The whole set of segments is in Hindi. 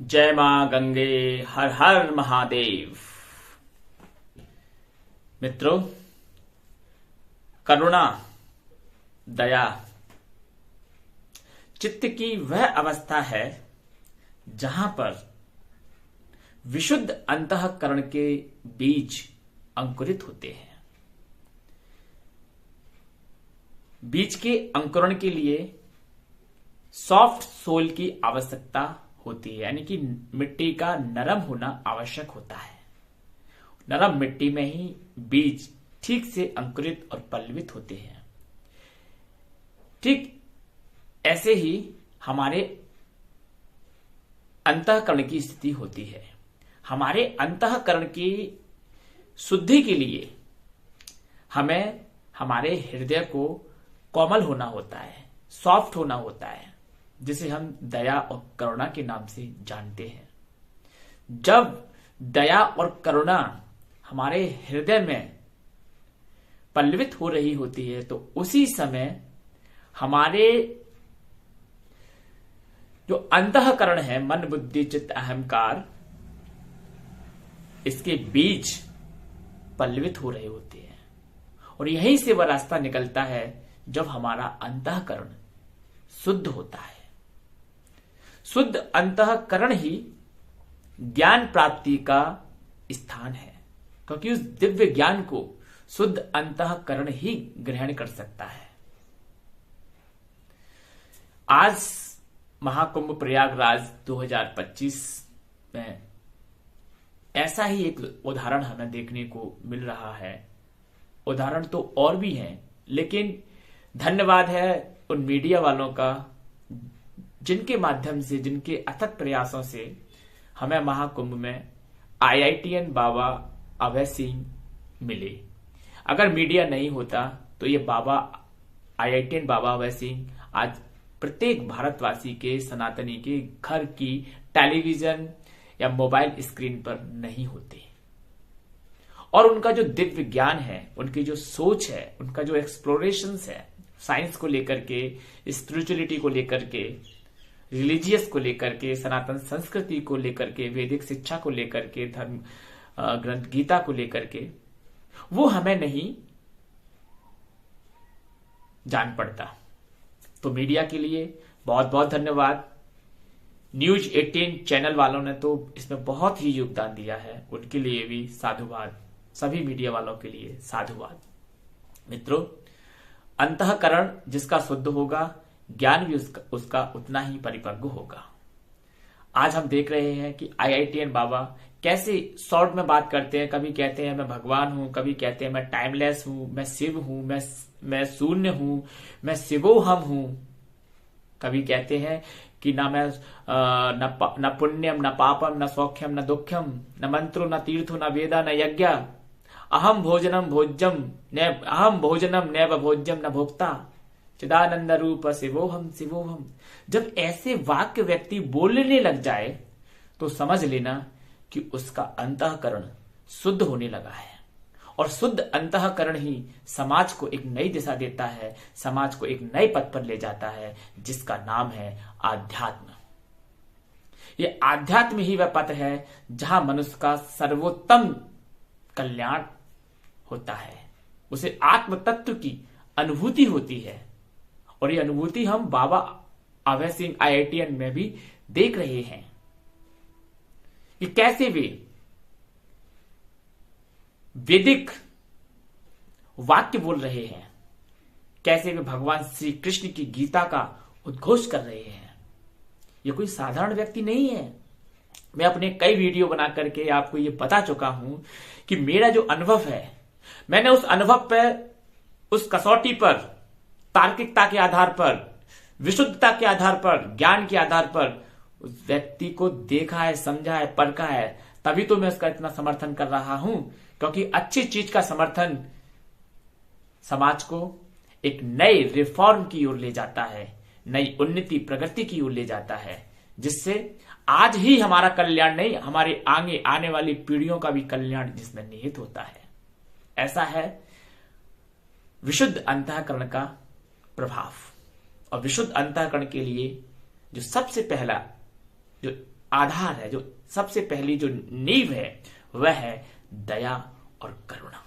जय मां गंगे, हर हर महादेव। मित्रों, करुणा, दया चित्त की वह अवस्था है जहां पर विशुद्ध अंतःकरण के बीज अंकुरित होते हैं। बीज के अंकुरण के लिए सॉफ्ट सोल की आवश्यकता होती है, यानी कि मिट्टी का नरम होना आवश्यक होता है। नरम मिट्टी में ही बीज ठीक से अंकुरित और पल्लवित होते हैं। ठीक ऐसे ही हमारे अंतःकरण की स्थिति होती है। हमारे अंतःकरण की शुद्धि के लिए हमें हमारे हृदय को कोमल होना होता है, सॉफ्ट होना होता है, जिसे हम दया और करुणा के नाम से जानते हैं। जब दया और करुणा हमारे हृदय में पल्लवित हो रही होती है तो उसी समय हमारे जो अंतःकरण है, मन बुद्धि चित्त अहंकार, इसके बीज पल्लवित हो रहे होते हैं। और यहीं से वह रास्ता निकलता है जब हमारा अंतःकरण शुद्ध होता है। शुद्ध अंतःकरण ही ज्ञान प्राप्ति का स्थान है, क्योंकि उस दिव्य ज्ञान को शुद्ध अंतःकरण ही ग्रहण कर सकता है। आज महाकुंभ प्रयागराज 2025 में ऐसा ही एक उदाहरण हमें देखने को मिल रहा है। उदाहरण तो और भी हैं, लेकिन धन्यवाद है उन मीडिया वालों का जिनके माध्यम से, जिनके अथक प्रयासों से हमें महाकुंभ में IITN बाबा अभय सिंह मिले। अगर मीडिया नहीं होता तो ये बाबा IITN बाबा अभय सिंह आज प्रत्येक भारतवासी के, सनातनी के घर की टेलीविजन या मोबाइल स्क्रीन पर नहीं होते। और उनका जो दिव्य ज्ञान है, उनकी जो सोच है, उनका जो एक्सप्लोरेशंस है, साइंस को लेकर के, स्पिरिचुअलिटी को लेकर के, रिलीजियस को लेकर के, सनातन संस्कृति को लेकर के, वैदिक शिक्षा को लेकर के, धर्म ग्रंथ गीता को लेकर के, वो हमें नहीं जान पड़ता। तो मीडिया के लिए बहुत बहुत धन्यवाद। न्यूज 18 चैनल वालों ने तो इसमें बहुत ही योगदान दिया है, उनके लिए भी साधुवाद। सभी मीडिया वालों के लिए साधुवाद। मित्रों, अंतःकरण जिसका शुद्ध होगा, ज्ञान भी उसका उतना ही परिपक्व होगा। आज हम देख रहे हैं कि IITN बाबा कैसे शॉर्ट में बात करते हैं। कभी कहते हैं मैं भगवान हूं, कभी कहते हैं मैं टाइमलेस हूं, मैं शिव हूं, मैं शून्य हूं, मैं शिवोहम हूं। कभी कहते हैं कि न पुण्यम न पापम न सौख्यम न दुख्यम, न मंत्रो न तीर्थो न वेदा न यज्ञ, अहम भोजनम नैव भोज्यम न भोक्ता, चिदानंद रूप शिवोहम शिवोहम। जब ऐसे वाक्य व्यक्ति बोलने लग जाए तो समझ लेना कि उसका अंतःकरण शुद्ध होने लगा है। और शुद्ध अंतःकरण ही समाज को एक नई दिशा देता है, समाज को एक नए पथ पर ले जाता है, जिसका नाम है आध्यात्म। ये आध्यात्म ही वह पथ है जहां मनुष्य का सर्वोत्तम कल्याण होता है, उसे आत्म तत्व की अनुभूति होती है। और ये अनुभूति हम बाबा अभय सिंह IITN में भी देख रहे हैं कि कैसे वे वैदिक वाक्य बोल रहे हैं, कैसे वे भगवान श्री कृष्ण की गीता का उद्घोष कर रहे हैं। ये कोई साधारण व्यक्ति नहीं है। मैं अपने कई वीडियो बना करके आपको ये बता चुका हूं कि मेरा जो अनुभव है, मैंने उस अनुभव पर, उस कसौटी पर, तार्किकता के आधार पर, विशुद्धता के आधार पर, ज्ञान के आधार पर उस व्यक्ति को देखा है, समझा है, परखा है। तभी तो मैं उसका इतना समर्थन कर रहा हूं, क्योंकि अच्छी चीज का समर्थन समाज को एक नए रिफॉर्म की ओर ले जाता है, नई उन्नति प्रगति की ओर ले जाता है, जिससे आज ही हमारा कल्याण नहीं, हमारे आगे आने वाली पीढ़ियों का भी कल्याण जिसमें निहित होता है। ऐसा है विशुद्ध अंतःकरण का प्रभाव। और विशुद्ध अंतःकरण के लिए जो सबसे पहला जो आधार है, जो सबसे पहली जो नींव है, वह है दया और करुणा।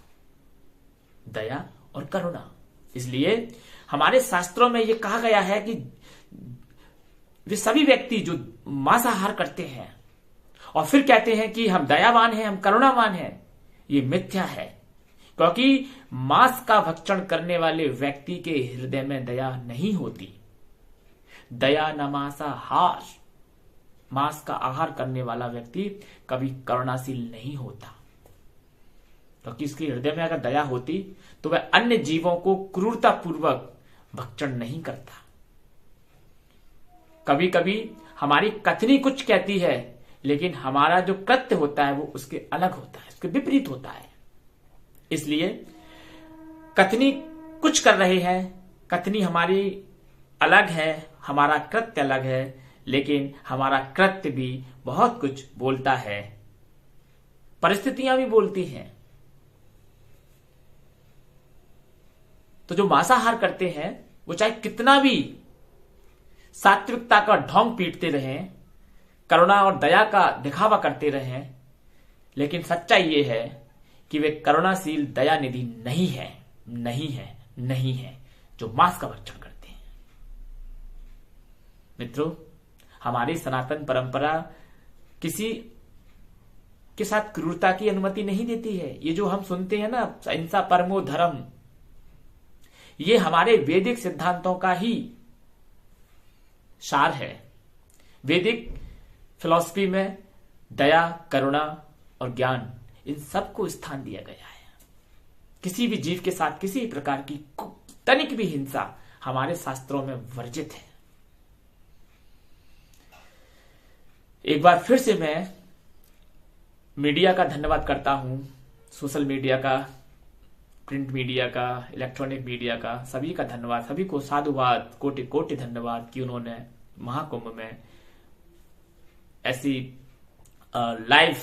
दया और करुणा। इसलिए हमारे शास्त्रों में यह कहा गया है कि वे सभी व्यक्ति जो मांसाहार करते हैं और फिर कहते हैं कि हम दयावान हैं, हम करुणावान हैं, ये मिथ्या है। क्योंकि मांस का भक्षण करने वाले व्यक्ति के हृदय में दया नहीं होती। दया न मांसाहार। मांस का आहार करने वाला व्यक्ति कभी करुणाशील नहीं होता, क्योंकि इसके हृदय में अगर दया होती तो वह अन्य जीवों को क्रूरतापूर्वक भक्षण नहीं करता। कभी कभी हमारी कथनी कुछ कहती है, लेकिन हमारा जो कृत्य होता है वो उसके अलग होता है, उसके विपरीत होता है। इसलिए कथनी कुछ कर रहे हैं, कथनी हमारी अलग है, हमारा कृत्य अलग है, लेकिन हमारा कृत्य भी बहुत कुछ बोलता है, परिस्थितियां भी बोलती हैं। तो जो मांसाहार करते हैं वो चाहे कितना भी सात्विकता का ढोंग पीटते रहें, करुणा और दया का दिखावा करते रहें, लेकिन सच्चाई ये है कि वे करुणाशील दयानिधि नहीं है, नहीं है, नहीं है, जो मांस का भक्षण करते हैं। मित्रों, हमारी सनातन परंपरा किसी के साथ क्रूरता की अनुमति नहीं देती है। ये जो हम सुनते हैं ना, अहिंसा परमो धर्म, ये हमारे वैदिक सिद्धांतों का ही सार है। वैदिक फिलॉसफी में दया, करुणा और ज्ञान, इन सबको स्थान दिया गया है। किसी भी जीव के साथ किसी प्रकार की तनिक भी हिंसा हमारे शास्त्रों में वर्जित है। एक बार फिर से मैं मीडिया का धन्यवाद करता हूं, सोशल मीडिया का, प्रिंट मीडिया का, इलेक्ट्रॉनिक मीडिया का, सभी का धन्यवाद, सभी को साधुवाद, कोटि कोटि धन्यवाद कि उन्होंने महाकुंभ में ऐसी लाइव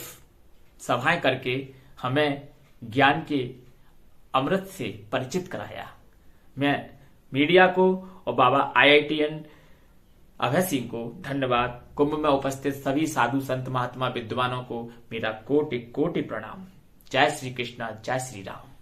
सभाएं करके हमें ज्ञान के अमृत से परिचित कराया। मैं मीडिया को और बाबा IITN अभय सिंह को धन्यवाद। कुंभ में उपस्थित सभी साधु संत महात्मा विद्वानों को मेरा कोटि कोटि प्रणाम। जय श्री कृष्णा, जय श्री राम।